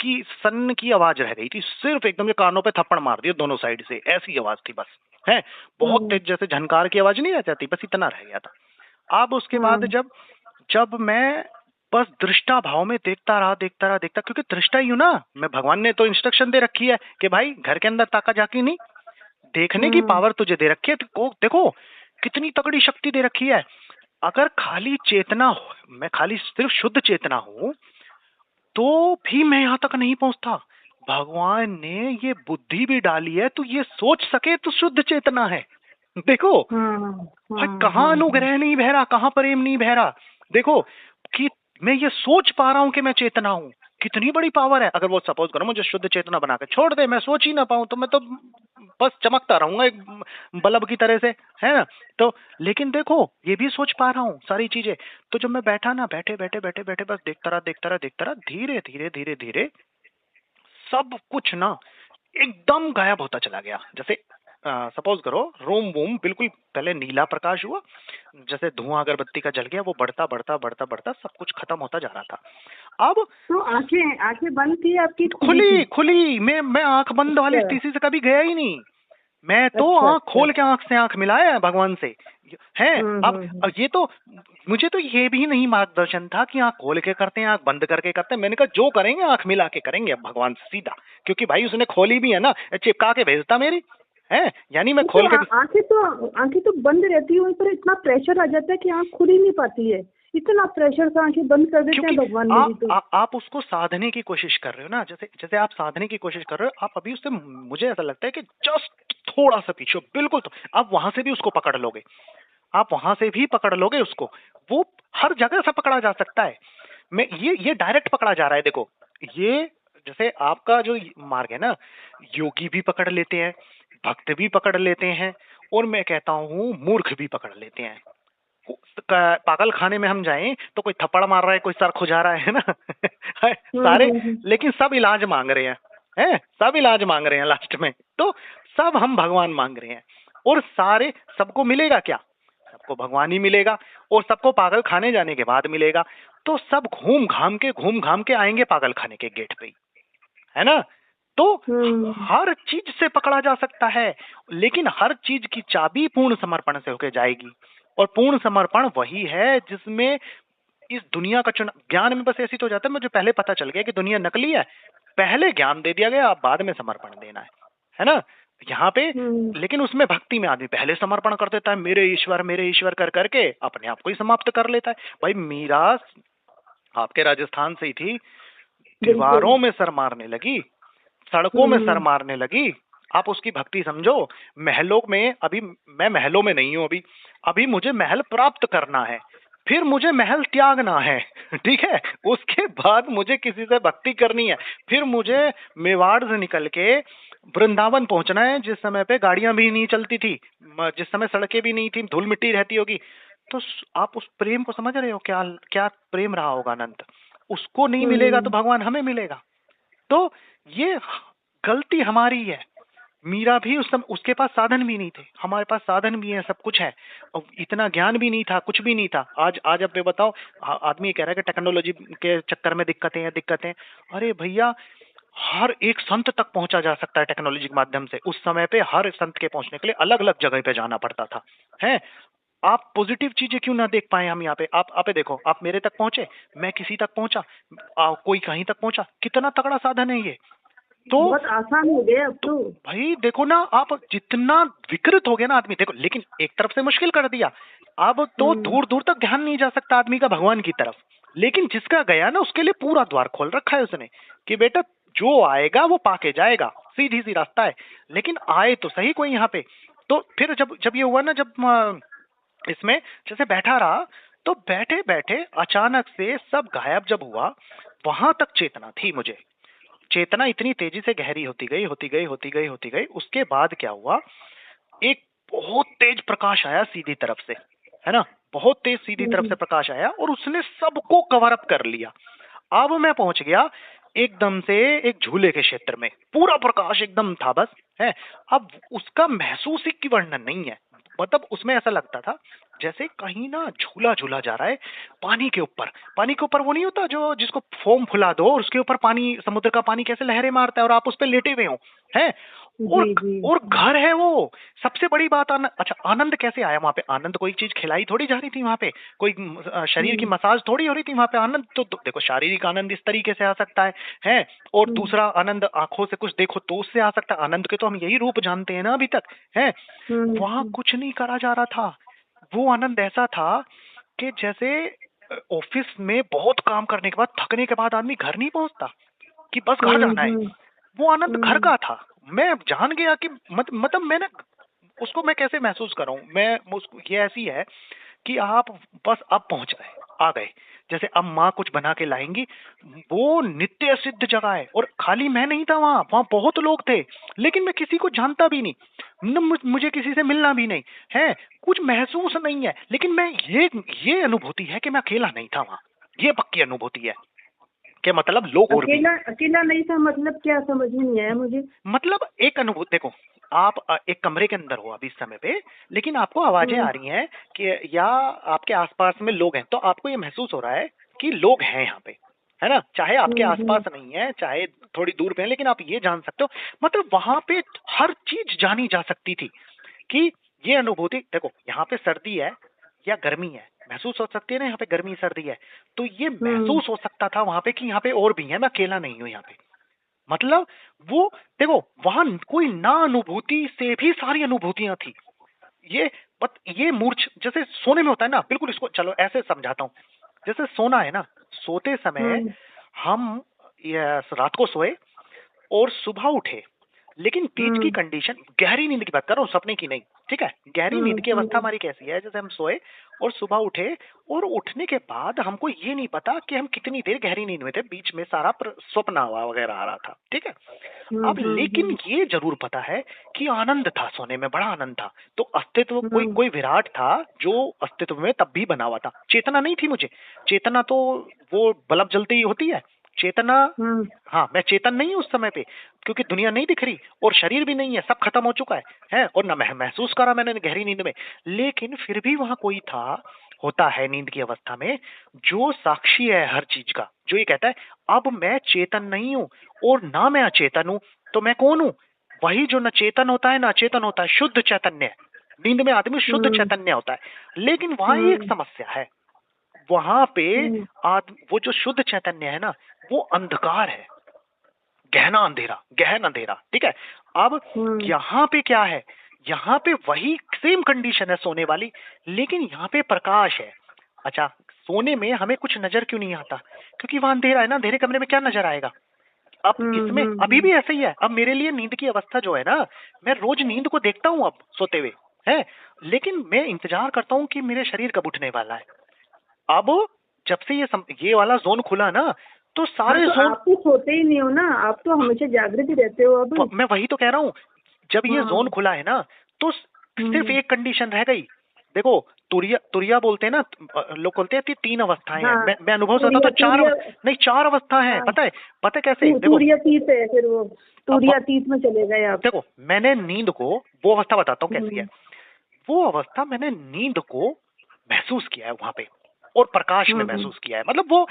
की सन्न की आवाज रह गई थी, सिर्फ एकदम कानों पे थप्पड़ मार दिए दोनों साइड से, ऐसी आवाज थी बस, है बहुत तेज, जैसे झनकार की आवाज नहीं रह जाती, बस इतना रह गया था। अब उसके बाद जब जब मैं बस दृष्टा भाव में देखता रहा, क्योंकि दृष्टा ही हूं ना मैं, भगवान ने तो इंस्ट्रक्शन दे रखी है कि भाई घर के अंदर ताका झाकी नहीं, देखने की पावर तुझे दे रखी है, तो देखो कितनी तगड़ी शक्ति दे रखी है। अगर खाली चेतना हो, मैं खाली सिर्फ शुद्ध चेतना हूं, तो भी मैं यहां तक नहीं पहुंचता। भगवान ने ये बुद्धि भी डाली है, तो ये सोच सके तो शुद्ध चेतना है। देखो भाई कहाँ अनुग्रह नहीं बह रहा, कहाँ प्रेम नहीं बह रहा, देखो कि मैं ये सोच पा रहा हूं कि मैं चेतना हूं, कितनी बड़ी पावर है। अगर वो सपोज करो मुझे शुद्ध चेतना बना के छोड़ दे, मैं सोच ही ना पाऊं, तो मैं तो बस चमकता रहूंगा एक बल्ब की तरह से, है ना। तो लेकिन देखो ये भी सोच पा रहा हूँ सारी चीजें। तो जब मैं बैठा ना, बैठे बस देखता रहा, धीरे धीरे धीरे धीरे सब कुछ ना एकदम गायब होता चला गया। जैसे सपोज करो रूम वूम बिल्कुल पहले नीला प्रकाश हुआ, जैसे धुआं अगरबत्ती का जल गया, वो बढ़ता बढ़ता बढ़ता बढ़ता सब कुछ खत्म होता जा रहा था। अब तो आंखें आंखें बंद थी आपकी, खुली मैं आंख बंद वाली स्थिति से कभी गया ही नहीं। मैं तो आंख खोल के आंख से आंख मिलाया है भगवान से, है। अब ये तो मुझे तो ये भी नहीं मार्गदर्शन था कि आंख खोल के करते हैं आंख बंद करके करते हैं। मैंने कहा जो करेंगे आंख मिला के करेंगे अब भगवान से सीधा, क्योंकि भाई उसने खोली भी है ना, चिपका के भेजता मेरी है, यानी मैं खोल के। आंखें तो बंद रहती है, उन पर इतना प्रेशर आ जाता है कि आंख खुल ही नहीं पाती है, इतना प्रेशर से आंखें बंद कर देते हैं भगवान मेरी। तो आप उसको साधने की कोशिश कर रहे हो ना, जैसे आप साधने की कोशिश कर रहे हो, आप अभी उससे मुझे ऐसा लगता है कि जस्ट थोड़ा सा पीछे बिल्कुल, तो आप वहां से भी उसको पकड़ लोगे, आप वहां से भी पकड़ लोगे उसको, वो हर जगह से पकड़ा जा सकता है। मैं ये डायरेक्ट पकड़ा जा रहा है। देखो ये जैसे आपका जो मार्ग है ना, योगी भी पकड़ लेते हैं, भक्त भी पकड़ लेते हैं, और मैं कहता हूँ मूर्ख भी पकड़ लेते हैं। पागल खाने में हम जाएं तो कोई थप्पड़ मार रहा है, कोई सर खुजा रहा है ना सारे, लेकिन सब इलाज मांग रहे हैं, सब इलाज मांग रहे हैं लास्ट में, तो सब हम भगवान मांग रहे हैं। और सारे सबको मिलेगा क्या? सबको भगवान ही मिलेगा, और सबको पागल खाने जाने के बाद मिलेगा। तो सब घूम घाम के आएंगे पागल खाने के गेट पे ही, है ना। तो हर चीज से पकड़ा जा सकता है, लेकिन हर चीज की चाबी पूर्ण समर्पण से होके जाएगी। और पूर्ण समर्पण वही है जिसमें इस दुनिया का चुनाव। ज्ञान में बस ऐसी तो जाता है, मुझे पहले पता चल गया कि दुनिया नकली है, पहले ज्ञान दे दिया गया, अब बाद में समर्पण देना है ना यहाँ पे। लेकिन उसमें भक्ति में आदमी पहले समर्पण कर देता है, मेरे ईश्वर कर करके अपने आप को ही समाप्त कर लेता है। भाई मीरा आपके राजस्थान से ही थी, दीवारों में सर मारने लगी, सड़कों में सर मारने लगी। आप उसकी भक्ति समझो। महलों में, अभी मैं महलों में नहीं हूं, अभी मुझे महल प्राप्त करना है, फिर मुझे महल त्यागना है, ठीक है। उसके बाद मुझे किसी से भक्ति करनी है, फिर मुझे मेवाड़ से निकल के वृंदावन पहुंचना है, जिस समय पे गाड़ियां भी नहीं चलती थी, जिस समय सड़कें भी नहीं थी, धूल मिट्टी रहती होगी। तो आप उस प्रेम को समझ रहे हो, क्या क्या प्रेम रहा होगा अनंत। उसको नहीं मिलेगा तो भगवान हमें मिलेगा। तो ये गलती हमारी है। मीरा भी उस समय उसके पास साधन भी नहीं थे, हमारे पास साधन भी है, सब कुछ है, और इतना ज्ञान भी नहीं था, कुछ भी नहीं था। आज अब ये बताओ, आदमी कह रहा है कि टेक्नोलॉजी के चक्कर में दिक्कतें। अरे भैया, हर एक संत तक पहुंचा जा सकता है टेक्नोलॉजी के माध्यम से। उस समय पे हर संत के पहुंचने के लिए अलग अलग जगह पे जाना पड़ता था, है। आप पॉजिटिव चीजें क्यों ना देख पाए हम यहाँ पे? आप देखो, आप मेरे तक पहुंचे, मैं किसी तक पहुंचा, कोई कहीं तक पहुंचा, कितना तगड़ा साधन है ये। तो बहुत आसान हो गया अब तो। भाई देखो ना, आप जितना विकृत हो गया ना आदमी, देखो, लेकिन एक तरफ से मुश्किल कर दिया। अब तो दूर दूर तक ध्यान नहीं जा सकता आदमी का भगवान की तरफ, लेकिन जिसका गया ना उसके लिए पूरा द्वार खोल रखा है उसने कि बेटा जो आएगा वो पाके जाएगा, सीधी सी रास्ता है, लेकिन आए तो सही कोई यहाँ पे। तो फिर जब ये हुआ ना, जब इसमें जैसे बैठा रहा, तो बैठे बैठे अचानक से सब गायब जब हुआ, वहां तक चेतना थी मुझे। चेतना इतनी तेजी से गहरी होती गई, होती गई, होती गई, होती गई। उसके बाद क्या हुआ, एक बहुत तेज प्रकाश आया सीधी तरफ से, है ना, बहुत तेज सीधी तरफ से प्रकाश आया और उसने सबको कवर अप कर लिया। अब मैं पहुंच गया एकदम से एक झूले के क्षेत्र में, पूरा प्रकाश एकदम था बस, है। अब उसका महसूस ही की वर्णन नहीं है। मतलब उसमें ऐसा लगता था जैसे कहीं ना झूला झूला जा रहा है पानी के ऊपर। पानी के ऊपर वो नहीं होता जो जिसको फोम फुला दो और उसके ऊपर पानी, समुद्र का पानी कैसे लहरें मारता है और आप उस पर लेटे हुए हो, है। और जी जी। और घर है वो। सबसे बड़ी बात अच्छा आनंद कैसे आया वहां पे? आनंद कोई चीज खिलाई थोड़ी जा रही थी वहां पे, कोई शरीर की मसाज थोड़ी हो रही थी वहां पे। आनंद तो देखो, शारीरिक आनंद इस तरीके से आ सकता है, और दूसरा आनंद आंखों से कुछ देखो तो उससे आ सकता है। आनंद के तो हम यही रूप जानते हैं ना अभी तक, है। वहां कुछ नहीं करा जा रहा था। वो आनंद ऐसा था कि जैसे ऑफिस में बहुत काम करने के बाद, थकने के बाद आदमी घर नहीं पहुंचता कि बस घर जाना है, वो आनंद घर का था। मैं जान गया कि मतलब मैंने उसको मैं कैसे महसूस कर रहा हूँ, मैं उसको, ये ऐसी है कि आप बस अब पहुंच गए, आ गए। जैसे अब माँ कुछ बना के लाएंगी, वो नित्य सिद्ध जगह है और खाली मैं नहीं था वहां, वहां बहुत लोग थे, लेकिन मैं किसी को जानता भी नहीं, न मुझे किसी से मिलना भी नहीं है, कुछ महसूस नहीं है। लेकिन मैं ये अनुभूति है कि मैं अकेला नहीं था वहां, ये पक्की अनुभूति है कि मतलब लोग और भी। अकेला अकेला नहीं था मतलब क्या, समझ में नहीं आया मुझे। मतलब एक अनुभूति, देखो आप एक कमरे के अंदर हो अभी इस समय पे, लेकिन आपको आवाजें आ रही हैं कि या आपके आसपास में लोग हैं, तो आपको ये महसूस हो रहा है कि लोग हैं यहाँ पे, है ना, चाहे आपके आसपास नहीं है, चाहे थोड़ी दूर पे है, लेकिन आप ये जान सकते हो। मतलब वहां पे हर चीज जानी जा सकती थी कि ये अनुभूति, देखो यहाँ पे सर्दी है या गर्मी है, महसूस हो सकती है ना, यहाँ पे गर्मी सर्दी है, तो ये महसूस हो सकता था वहां पे कि यहाँ पे और भी है, मैं अकेला नहीं हूँ यहाँ पे। मतलब वो, देखो वहां कोई ना अनुभूति से भी सारी अनुभूतियां थी। ये ये मूर्छ जैसे सोने में होता है ना, बिल्कुल इसको चलो ऐसे समझाता हूँ। जैसे सोना है ना, सोते समय हम रात को सोए और सुबह उठे, लेकिन बीच की कंडीशन, गहरी नींद की बात कर रहा हूँ, सपने की नहीं, ठीक है। गहरी नींद की अवस्था हमारी कैसी है, जैसे हम सोए और सुबह उठे, और उठने के बाद हमको ये नहीं पता कि हम कितनी देर गहरी नींद में थे, बीच में सारा स्वप्न वगैरह आ रहा था, ठीक है। अब लेकिन ये जरूर पता है कि आनंद था, सोने में बड़ा आनंद था। तो अस्तित्व, कोई कोई विराट था जो अस्तित्व में तब भी बना हुआ था। चेतना नहीं थी मुझे, चेतना तो वो बल्ब जलती ही होती है चेतना। हाँ, मैं चेतन नहीं हूँ उस समय पे, क्योंकि दुनिया नहीं दिख रही और शरीर भी नहीं है, सब खत्म हो चुका है, और ना महसूस करा मैंने गहरी नींद में। लेकिन फिर भी वहां कोई था, होता है नींद की अवस्था में, जो साक्षी है हर चीज का, जो ये कहता है अब मैं चेतन नहीं हूं और ना मैं अचेतन हूं, तो मैं कौन हूं? वही जो न चेतन होता है ना अचेतन होता है, शुद्ध चैतन्य। नींद में आदमी शुद्ध चैतन्य होता है। लेकिन वहां एक समस्या है, वहां पे वो जो शुद्ध चैतन्य है ना, वो अंधकार है, गहना अंधेरा, गहन अंधेरा, ठीक है। अब यहाँ पे क्या है, यहाँ पे वही सेम कंडीशन है सोने वाली, लेकिन यहाँ पे प्रकाश है। अच्छा, सोने में हमें कुछ नजर क्यों नहीं आता? क्योंकि वहां अंधेरा है ना, अंधेरे कमरे में क्या नजर आएगा? अब इसमें अभी भी ऐसा ही है। अब मेरे लिए नींद की अवस्था जो है ना, मैं रोज नींद को देखता हूँ अब सोते हुए, है, लेकिन मैं इंतजार करता हूँ कि मेरे शरीर कब उठने वाला है। अब जब से ये वाला जोन खुला ना, तो सारे तो जोन, आप तो सोते ही नहीं हो ना, आप तो हमेशा जागृत ही रहते हो। अब मैं वही तो कह रहा हूँ, जब ये जोन खुला है ना, तो सिर्फ एक कंडीशन रह गई। देखो, तुरिया तुरिया बोलते हैं ना, लोग बोलते हैं तीन अवस्थाएं हैं। मैं अनुभव से बताता हूँ, नहीं चार अवस्था है। पता है कैसे? देखो, तुरियातीत है, फिर वो तुरियातीत में चले गए आप। देखो, मैंने नींद को, वो अवस्था बताता हूँ कैसी है। वो अवस्था मैंने नींद को महसूस किया है वहां पे, और प्रकाश में महसूस किया है। मतलब वो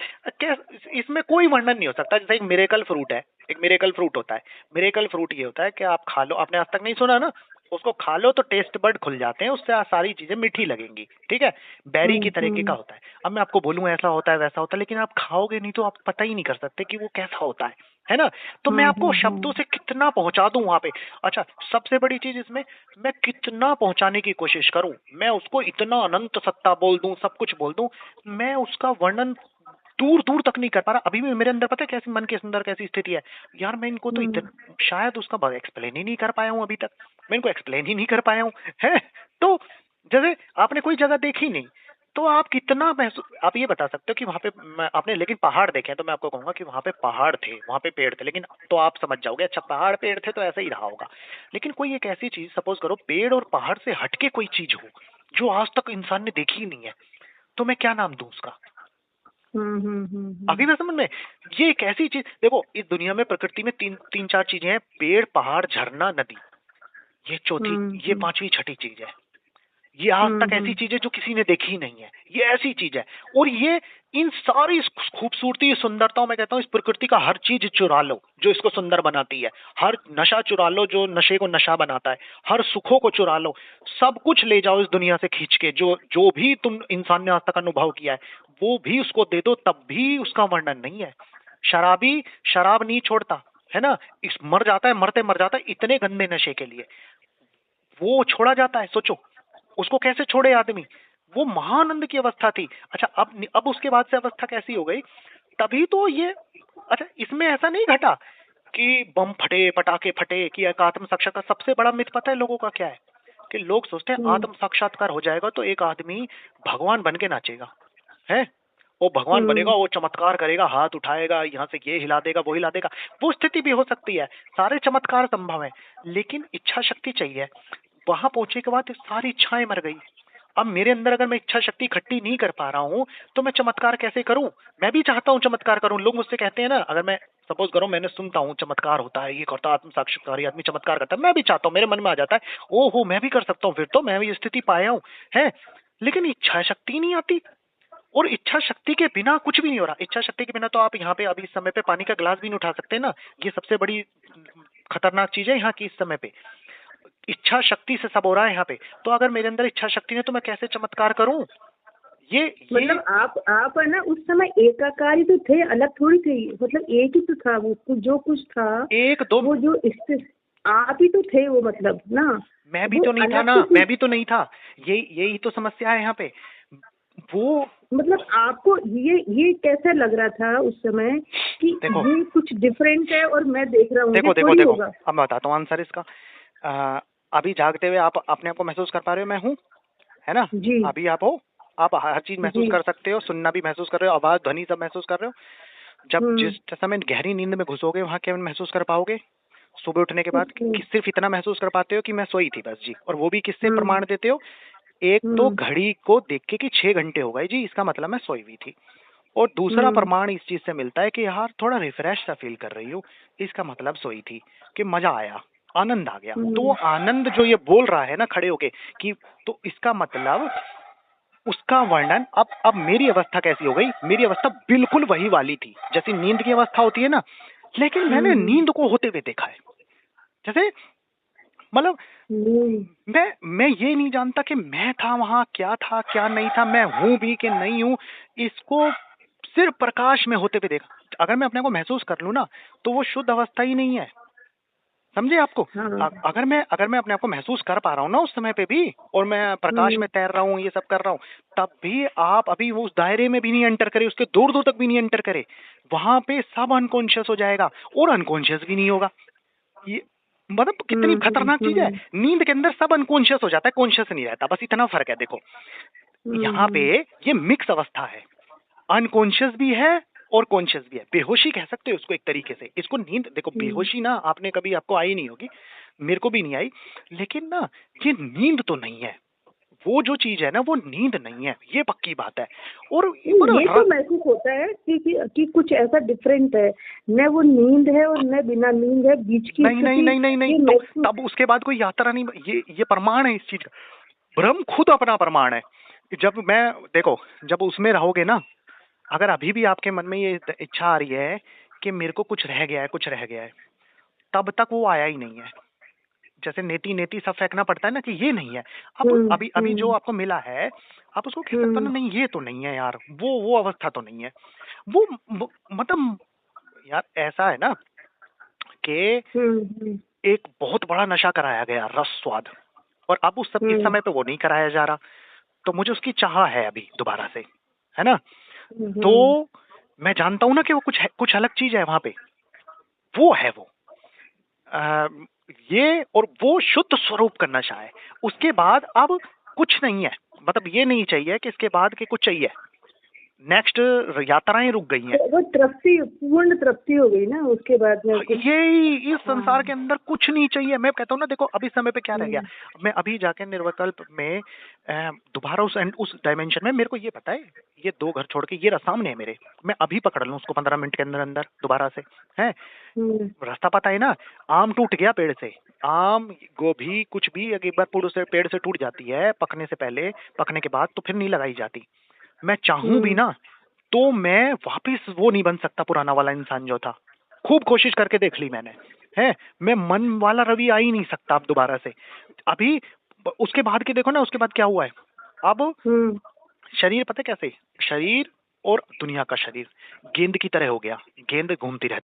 इसमें कोई वर्णन नहीं हो सकता। जैसे एक मिरेकल फ्रूट है, एक मिरेकल फ्रूट होता है। मिरेकल फ्रूट ये होता है कि आप खा लो, आपने आज तक नहीं सुना ना, उसको खा लो तो टेस्ट बड खुल जाते हैं, उससे सारी चीजें मीठी लगेंगी, ठीक है। बेरी की तरीके का होता है। अब मैं आपको बोलूं ऐसा होता है वैसा होता है, लेकिन आप खाओगे नहीं तो आप पता ही नहीं कर सकते कि वो कैसा होता है ना। तो मैं आपको शब्दों से कितना पहुंचा दूं वहां पे। अच्छा, सबसे बड़ी चीज इसमें, मैं कितना पहुंचाने की कोशिश करूं, मैं उसको इतना अनंत सत्ता बोल दूं, सब कुछ बोल दूं, मैं उसका वर्णन दूर दूर तक नहीं कर पा रहा। अभी भी मेरे अंदर पता है कैसी मन के अंदर कैसी स्थिति है यार, मैं इनको तो इतना शायद उसका एक्सप्लेन ही नहीं कर पाया हूं अभी तक, मैं इनको एक्सप्लेन ही नहीं कर पाया हूं, है। तो जैसे आपने कोई जगह देखी नहीं, तो आप कितना महसूस, आप ये बता सकते हो कि वहां पे आपने लेकिन पहाड़ देखे हैं, तो मैं आपको कहूंगा कि वहां पे पहाड़ थे, वहां पे पेड़ थे, लेकिन तो आप समझ जाओगे अच्छा पहाड़ पेड़ थे तो ऐसा ही रहा होगा। लेकिन कोई एक ऐसी चीज, सपोज करो पेड़ और पहाड़ से हटके कोई चीज हो जो आज तक इंसान ने देखी ही नहीं है, तो मैं क्या नाम दूं उसका? अभी मैं समझ में, ये एक ऐसी चीज देखो, इस दुनिया में प्रकृति में तीन चार चीजें हैं, पेड़ पहाड़ झरना नदी, ये चौथी, ये पांचवी छठी चीज है। ये आज तक ऐसी चीज है जो किसी ने देखी ही नहीं है, ये ऐसी चीज है। और ये इन सारी खूबसूरती सुंदरताओं में कहता हूँ, इस प्रकृति का हर चीज चुरा लो जो इसको सुंदर बनाती है, हर नशा चुरा लो जो नशे को नशा बनाता है, हर सुखों को चुरा लो, सब कुछ ले जाओ इस दुनिया से खींच के, जो जो भी तुम इंसान ने आज तक अनुभव किया है वो भी उसको दे दो, तब भी उसका वर्णन नहीं है। शराबी शराब नहीं छोड़ता है ना, इस मर जाता है, मरते मर जाता है इतने गंदे नशे के लिए, वो छोड़ा जाता है। सोचो उसको कैसे छोड़े आदमी, वो महानंद की अवस्था थी। अच्छा अब उसके बाद से अवस्था कैसी हो गई, तभी तो ये, अच्छा इसमें ऐसा नहीं घटा कि बम फटे पटाखे फटे कि एक आत्म साक्षात्कार। सबसे बड़ा मिथ पता है लोगों का क्या है, कि लोग सोचते हैं आत्म साक्षात्कार हो जाएगा तो एक आदमी भगवान बन के नाचेगा, है वो भगवान बनेगा, वो चमत्कार करेगा, हाथ उठाएगा, यहाँ से ये हिला देगा वो हिला देगा। वो स्थिति भी हो सकती है, सारे चमत्कार संभव है, लेकिन इच्छा शक्ति चाहिए। वहां पहुंचे के बाद सारी इच्छाएं मर गई। अब मेरे अंदर अगर मैं इच्छा शक्ति इकट्ठी नहीं कर पा रहा हूँ तो मैं चमत्कार कैसे करूं? मैं भी चाहता हूँ चमत्कार करूं, लोग मुझसे कहते हैं ना, अगर मैं सपोज करो मैंने सुनता हूँ चमत्कार होता है, ये करता आत्म साक्षात्कार, आदमी चमत्कार करता है, मैं भी चाहता हूँ, मेरे मन में आ जाता है ओहो मैं भी कर सकता हूँ, फिर तो मैं भी स्थिति पाया हूँ है, लेकिन इच्छा शक्ति नहीं आती। और इच्छा शक्ति के बिना कुछ भी नहीं हो रहा। इच्छा शक्ति के बिना तो आप यहाँ पे अभी इस समय पे पानी का गिलास भी नहीं उठा सकते ना, ये सबसे बड़ी खतरनाक चीज है यहाँ की इस समय पे। इच्छा शक्ति से सब हो रहा है यहाँ पे, तो अगर मेरे अंदर इच्छा शक्ति है तो मैं कैसे चमत्कार करूं? ये मतलब आप है ना उस समय एकाकारी तो थे, अलग थोड़ी थे, मतलब एक ही तो था वो, जो कुछ था एक दो, वो जो आप ही तो थे वो, मतलब ना मैं भी तो नहीं था ना, मैं भी तो नहीं था, यही तो समस्या है यहाँ पे। वो मतलब आपको ये कैसा लग रहा था उस समय कि ये कुछ डिफरेंट है और मैं देख रहा हूँ? देखो अब मैं बताता हूँ आंसर इसका। अभी जागते हुए आप अपने आप को महसूस कर पा रहे हो मैं हूँ, है ना जी। अभी आप हो, आप हर चीज महसूस कर सकते हो, सुनना भी महसूस कर रहे हो, आवाज ध्वनि सब महसूस कर रहे हो। जब जिस समय गहरी नींद में घुसोगे वहां केवल महसूस कर पाओगे सुबह उठने के बाद, सिर्फ इतना महसूस कर पाते हो कि मैं सोई थी बस जी। और वो भी किससे प्रमाण देते हो? एक तो घड़ी को देख के कि 6 घंटे हो गए जी, इसका मतलब मैं सोई हुई थी। और दूसरा प्रमाण इस चीज से मिलता है कि यार थोड़ा रिफ्रेश सा फील कर रही हूँ, इसका मतलब सोई थी, कि मजा आया, आनंद आ गया। तो वो आनंद जो ये बोल रहा है ना खड़े होके कि, तो इसका मतलब उसका वर्णन, अब मेरी अवस्था कैसी हो गई? मेरी अवस्था बिल्कुल वही वाली थी जैसी नींद की अवस्था होती है ना, लेकिन मैंने नींद को होते हुए देखा है। जैसे मतलब मैं ये नहीं जानता कि मैं था वहां, क्या था क्या नहीं था, मैं हूं भी कि नहीं हूं, इसको सिर्फ प्रकाश में होते हुए देखा। अगर मैं अपने को महसूस कर लूं ना तो वो शुद्ध अवस्था ही नहीं है, समझे आपको? अगर मैं अपने आप को महसूस कर पा रहा हूँ ना उस समय पे भी, और मैं प्रकाश में तैर रहा हूँ, ये सब कर रहा हूँ, तब भी आप अभी वो उस दायरे में भी नहीं एंटर करे, उसके दूर दूर तक भी नहीं एंटर करे, वहां पे सब अनकॉन्शियस हो जाएगा और अनकॉन्शियस भी नहीं होगा। ये मतलब कितनी खतरनाक चीज है। नींद के अंदर सब अनकॉन्शियस हो जाता है, कॉन्शियस नहीं रहता, बस इतना फर्क है। देखो यहाँ पे ये मिक्स अवस्था है, अनकॉन्शियस भी है और कॉन्शियस भी है, बेहोशी कह सकते हो उसको एक तरीके से। इसको नींद, देखो बेहोशी ना आपने कभी, आपको आई नहीं होगी, मेरे को भी नहीं आई, लेकिन ना ये नींद तो नहीं है, वो जो चीज है ना वो नींद नहीं है, ये पक्की बात है। और ये तो महसूस होता है कि कुछ ऐसा डिफरेंट है, न वो नींद है और न बिना नींद है, बीच की नहीं तो तब उसके बाद कोई यात्रा नहीं, ये प्रमाण है इस चीज का, ब्रह्म खुद अपना प्रमाण है। जब मैं देखो, जब उसमें रहोगे ना, अगर अभी भी आपके मन में ये इच्छा आ रही है कि मेरे को कुछ रह गया है, तब तक वो आया ही नहीं है। जैसे नेति सब फेंकना पड़ता है ना कि ये नहीं है, अब अभी जो आपको मिला है आप उसको कह सकते हो ना, नहीं ये तो नहीं है यार, वो अवस्था तो नहीं है। वो मतलब यार ऐसा है ना कि एक बहुत बड़ा नशा कराया गया, रस स्वाद, और अब उस सब इस समय पे वो नहीं कराया जा रहा, तो मुझे उसकी चाह है अभी दोबारा से, है ना। तो मैं जानता हूं ना कि वो कुछ अलग चीज है वहां पे, वो है वो ये, और वो शुद्ध स्वरूप का नशा है। उसके बाद अब कुछ नहीं है, मतलब ये नहीं चाहिए कि इसके बाद के कुछ चाहिए, नेक्स्ट यात्राएं रुक गई हैं। वो तृप्ति, पूर्ण तृप्ति हो गई ना उसके बाद में कुछ। यही इस संसार हाँ। के अंदर कुछ नहीं चाहिए। मैं कहता हूँ ना, देखो अभी समय पे क्या रह गया, मैं अभी जाके निर्विकल्प में दोबारा उस डायमेंशन में, मेरे को ये पता है ये 2 घर छोड़ के ये रहा सामने है मेरे, मैं अभी पकड़ लूँ उसको 15 मिनट के अंदर अंदर दोबारा से, है रास्ता पता है ना। आम टूट गया पेड़ से, आम गोभी कुछ भी एक बार पेड़ से टूट जाती है पकने से पहले, पकने के बाद तो फिर नहीं लगाई जाती। मैं चाहूं भी ना तो मैं वापस वो नहीं बन सकता पुराना वाला इंसान जो था। खूब कोशिश करके देख ली मैंने, है मैं मन वाला रवि आ ही नहीं सकता अब दोबारा से। अभी उसके बाद के देखो ना, उसके बाद क्या हुआ है अब, शरीर पता है कैसे, शरीर और दुनिया का शरीर गेंद की तरह हो गया, गेंद घूमती रहती